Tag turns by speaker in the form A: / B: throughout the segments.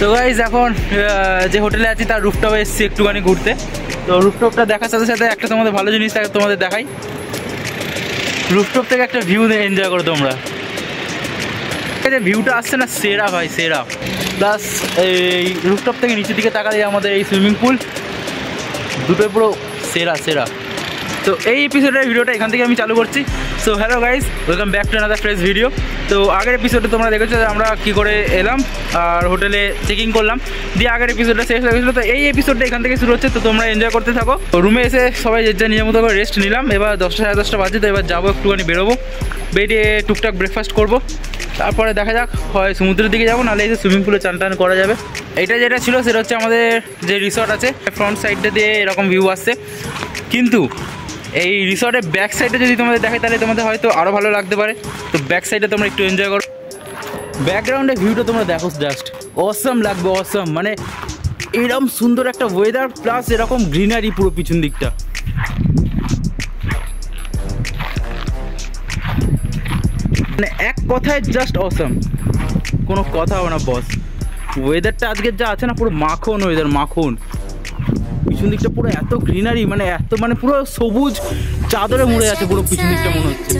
A: তো গাইস এখন যে হোটেলে আছি তার রুফটপে এসেছি একটুখানি ঘুরতে। তো রুফটপটা দেখার সাথে সাথে একটা তোমাদের ভালো জিনিস তোমাদের দেখাই। রুফটপ থেকে একটা ভিউ এনজয় করো তোমরা। যে ভিউটা আসছে না সেরা ভাই, সেরা। প্লাস এই রুফটপ থেকে নিচের দিকে তাকালে আমাদের এই সুইমিং পুল, দুটোই পুরো সেরা সেরা। তো এই এপিসোডের ভিডিওটা এখান থেকে আমি চালু করছি। So hello guys, welcome back to another fresh video. তো আগের এপিসোডে তোমরা দেখেছো যে আমরা কী করে এলাম আর হোটেলে চেকিং করলাম, দিয়ে আগের এপিসোডটা শেষ হয়ে গেছিলো। তো এই এপিসোডটা এখান থেকে শুরু হচ্ছে, তো তোমরা এনজয় করতে থাকো। রুমে এসে সবাই যে নিজের মতো করে রেস্ট নিলাম। এবার 10টা সাড়ে 10টা বাজে, তো এবার যাবো একটুখানি বেরোবো, বেরিয়ে টুকটাক ব্রেকফাস্ট করবো, তারপরে দেখা যাক হয় সমুদ্রের দিকে যাবো, নাহলে এসে সুইমিং পুলে চান টান করা যাবে। এইটা যেটা ছিল সেটা হচ্ছে আমাদের যে রিসর্ট আছে, ফ্রন্ট সাইডটা দিয়ে এরকম ভিউ আসছে, কিন্তু এই রিসর্টের ব্যাক সাইডে যদি তোমাদের দেখায় তাহলে তোমাদের হয়তো আরও ভালো লাগতে পারে। তো ব্যাক সাইডে তোমরা একটু এনজয় করো, ব্যাকগ্রাউন্ডের ভিউটা তোমরা দেখো, জাস্ট অসাম লাগবে, অসাম। মানে এরকম সুন্দর একটা ওয়েদার প্লাস এরকম গ্রিনারি পুরো পিছন দিকটা। মানে এক কথায় জাস্ট অসাম, কোনো কথা হবে না বস। ওয়েদারটা আজকের যা আছে না, পুরো মাখন ওয়েদার, মাখন। পিছন দিকটা পুরো এত গ্রিনারি, মানে এত মানে পুরো সবুজ চাদরে মুড়ে আছে পুরো পিছন দিকটা মনে হচ্ছে।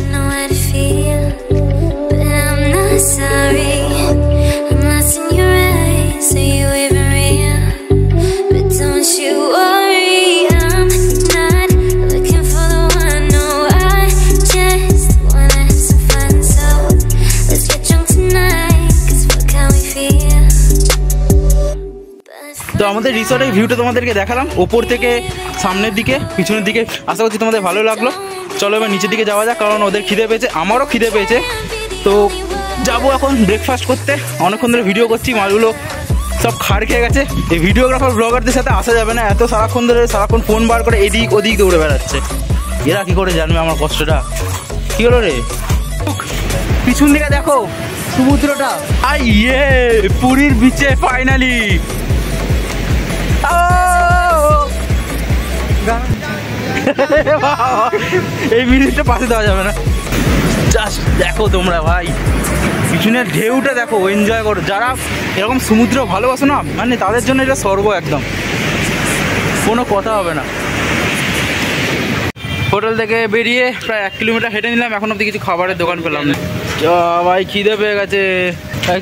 A: তো আমাদের রিসর্টের ভিউটা তোমাদেরকে দেখালাম ওপর থেকে সামনের দিকে পিছনের দিকে। আশা করছি তোমাদের ভালো লাগলো। চলো এবার নিচের দিকে যাওয়া যাক, কারণ ওদের খিদে পেয়েছে, আমারও খিদে পেয়েছে। তো যাবো এখন ব্রেকফাস্ট করতে। অনেকক্ষণ ধরে ভিডিও করছি, মালগুলো সব খাড় খেয়ে গেছে। এই ভিডিওগ্রাফার ব্লগারদের সাথে আসা যাবে না, এত সারাক্ষণ ধরে সারাক্ষণ ফোন বার করে এদিক ওদিক দৌড়ে বেড়াচ্ছে। এরা কী করে জানবে আমার কষ্টটা? কী হলো রে? পিছন দিকে দেখো সমুদ্রটা, আর ইয়ে পুরীর বিচে ফাইনালি। এই মিনিটটা পাশে দেওয়া যাবে না। জাস্ট দেখো তোমরা ভাই, পিছনের ঢেউটা দেখো, এনজয় করো। যারা এরকম সমুদ্র ভালোবাসো না, মানে তাদের জন্য এটা স্বর্গ একদম, কোনো কথা হবে না। হোটেল থেকে বেরিয়ে প্রায় 1 কিলোমিটার হেঁটে নিলাম, এখন অব্দি কিছু খাবারের দোকান পেলাম না। ভাই খিদে পেয়ে গেছে,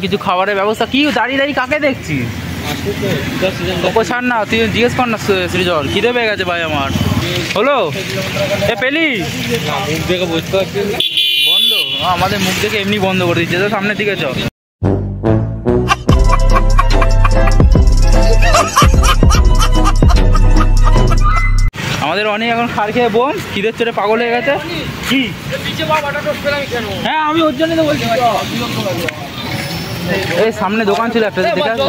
A: কিছু খাবারের ব্যবস্থা। কি দাঁড়িয়ে দাঁড়িয়ে কাকে দেখছি? ওকে ছাড় না, তুই জিজ্ঞেস কর না সৃজন, খিদে পেয়ে গেছে ভাই আমার। হলো এ পেলি মুখ দেখে বুঝতে পারছিস না? বন্ধ, আমাদের মুখ দেখে এমনি বন্ধ করে দিচ্ছে। তো সামনের দিকে চ। আমাদের অনেক এখন খার খেয়ে বোম, খিদের চোটে পাগল হয়ে গেছে। কি হ্যাঁ, আমি ওর জন্য তো বলছি। এই সামনে দোকান ছিল একটা, দেখে আসবো।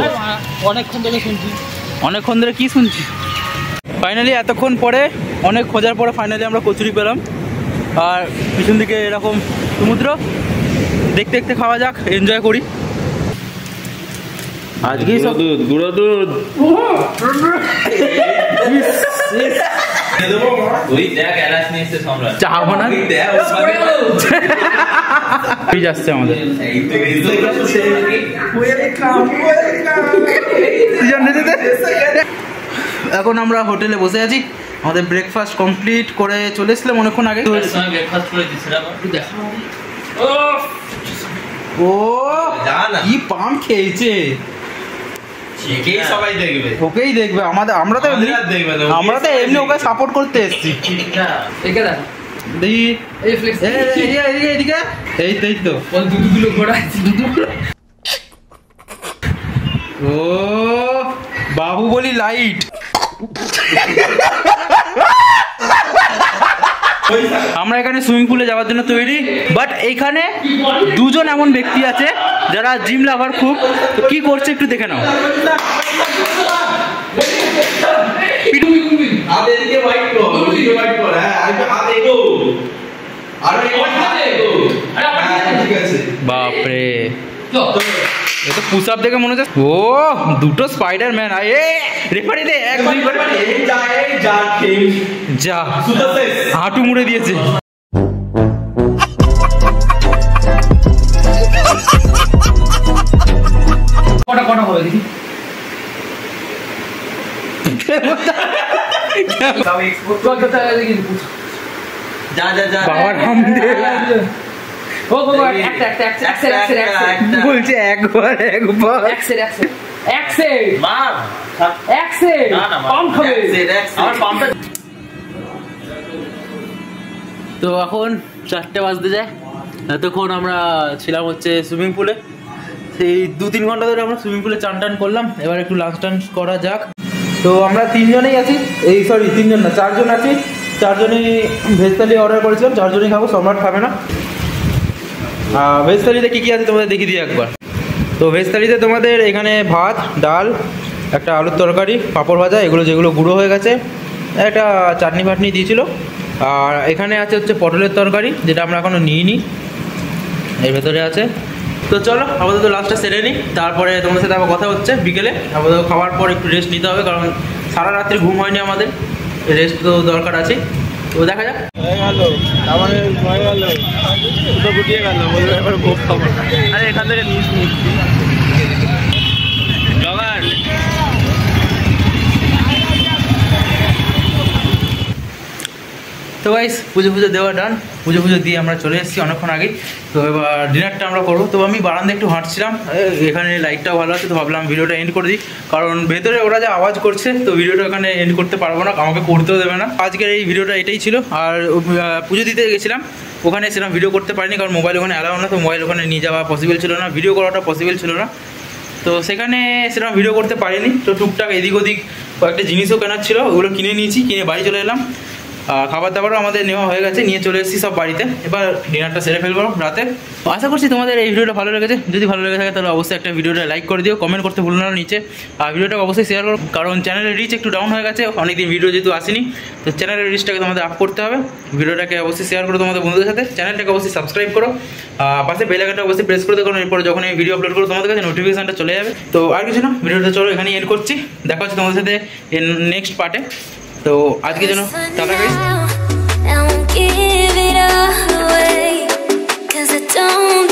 A: অনেকক্ষণ ধরে কি শুনছি? ফাইনালি এতক্ষণ পরে, অনেক খোঁজার পরে ফাইনালি আমরা কচুরি পেলাম। আর পিছন দিকে এরকম সমুদ্র, দেখতে দেখতে খাওয়া যাক, এনজয় করি। আজকেই সব গুঁড়ো দুধ চাহাবো না, যাচ্ছে আমাদের। এখন আমরা হোটেলে বসে আছি, আমাদের ব্রেকফাস্ট কমপ্লিট করে চলে এসলাম অনেকক্ষণ আগে। ও কি পাম খেয়েছে, সবাই দেখবে, ওকেই দেখবে। আমরা তো এমনি ওকে সাপোর্ট করতে এসেছি। ও বাহুবলী লাইট। আমরা এখানে সুইমিং পুলে যাওয়ার জন্য তৈরি, বাট এইখানে দুজন এমন ব্যক্তি আছে যারা জিম লাভার খুব। তো কি করছে একটু দেখে নাও। বাপরে, এটা পুশ আপ দেখে মনে হচ্ছে ও দুটো স্পাইডারম্যান। রেফারি দে, 1-2 করে যা হাঁটু মুড়ে দিয়েছে। কটা হবে দেখি। বলছে একবার তো এখন 4টে বাজতে যায়। এতক্ষণ আমরা ছিলাম হচ্ছে সুইমিং পুলে, সেই 2-3 ঘন্টা ধরে আমরা সুইমিং পুলে চান টান করলাম। এবার একটু লাঞ্চ টান করা যাক। তো আমরা 3জনেই আছি, এই সরি 3জন না 4জন আছি। 4জনই ভেজ থালি অর্ডার করেছিলাম, 4জনই খাবো, সম্রাট খাবে না। ভেজ থালিতে কী কী আছে তোমাদের দেখিয়ে দিই একবার। তো ভেজ থালিতে তোমাদের এখানে ভাত, ডাল, একটা আলুর তরকারি, পাঁপড় ভাজা, এগুলো যেগুলো গুঁড়ো হয়ে গেছে, একটা চাটনি ফাটনি দিয়েছিল। আর এখানে আছে হচ্ছে পটলের তরকারি, যেটা আমরা এখনও নিইনি, এর ভেতরে আছে। তো চলো আপাতত লাঞ্চটা সেরে নিই, তারপরে তোমাদের সাথে আবার কথা হচ্ছে বিকেলে। আপাতত খাওয়ার পর একটু রেস্ট নিতে হবে, কারণ সারা রাত্রি ঘুম হয়নি আমাদের, রেস্ট তো দরকার আছে। তো দেখা যাক। আরে এখান থেকে তো গাইস পুজো দেওয়া ডান, পুজো দিয়ে আমরা চলে এসেছি অনেকক্ষণ আগে। তো এবার ডিনারটা আমরা করবো। তো আমি বারান্দায় একটু হাঁটছিলাম, এখানে লাইটটাও ভালো আছে, তো ভাবলাম ভিডিওটা এন্ড করে দিই, কারণ ভেতরে ওরা যা আওয়াজ করছে তো ভিডিওটা এখানে এন্ড করতে পারবো না, আমাকে করতেও দেবে না। আজকের এই ভিডিওটা এটাই ছিল। আর পুজো দিতে গেছিলাম, ওখানে সেরকম ভিডিও করতে পারিনি, কারণ মোবাইল ওখানে অ্যালাউ না, তো মোবাইল ওখানে নিয়ে যাওয়া পসিবল ছিল না, ভিডিও করাটা পসিবল ছিল না। তো সেখানে সেরকম ভিডিও করতে পারিনি। তো টুকটাক এদিক ওদিক কয়েকটা জিনিসও কেনার ছিল, ওগুলো কিনে নিয়েছি, কিনে বাড়ি চলে এলাম। খাবার দাবারও আমাদের নেওয়া হয়ে গেছে, নিয়ে চলে এসেছি সব বাড়িতে। এবার ডিনারটা সেরে ফেলবো রাতে। আশা করছি তোমাদের এই ভিডিওটা ভালো লেগেছে। যদি ভালো লেগে থাকে তাহলে অবশ্যই একটা ভিডিওটা লাইক করে দিও, কমেন্ট করতে ভুলো না নিচে। আর ভিডিওটা অবশ্যই শেয়ার করো, কারণ চ্যানেলের রিচ একটু ডাউন হয়ে গেছে, অনেকদিন ভিডিও যেহেতু আসেনি, তো চ্যানেলের রিচটাকে তোমাদের আপ করতে হবে। ভিডিওটাকে অবশ্যই শেয়ার করো তোমাদের বন্ধুদের সাথে, চ্যানেলটাকে অবশ্যই সাবস্ক্রাইব করো, পাশে বেল আইকনটা অবশ্যই প্রেস করে দেবো, কারণ এরপরে যখন আমি ভিডিও আপলোড করবো তোমাদের কাছে নোটিফিকেশনটা চলে যাবে। তো আর কিছু না, ভিডিওটা চলো এখানেই এন্ড করছি, দেখা হচ্ছে তোমাদের সাথে নেক্সট পার্টে। তো আজকের জন্য tata guys.
B: Give it all away, 'cause I don't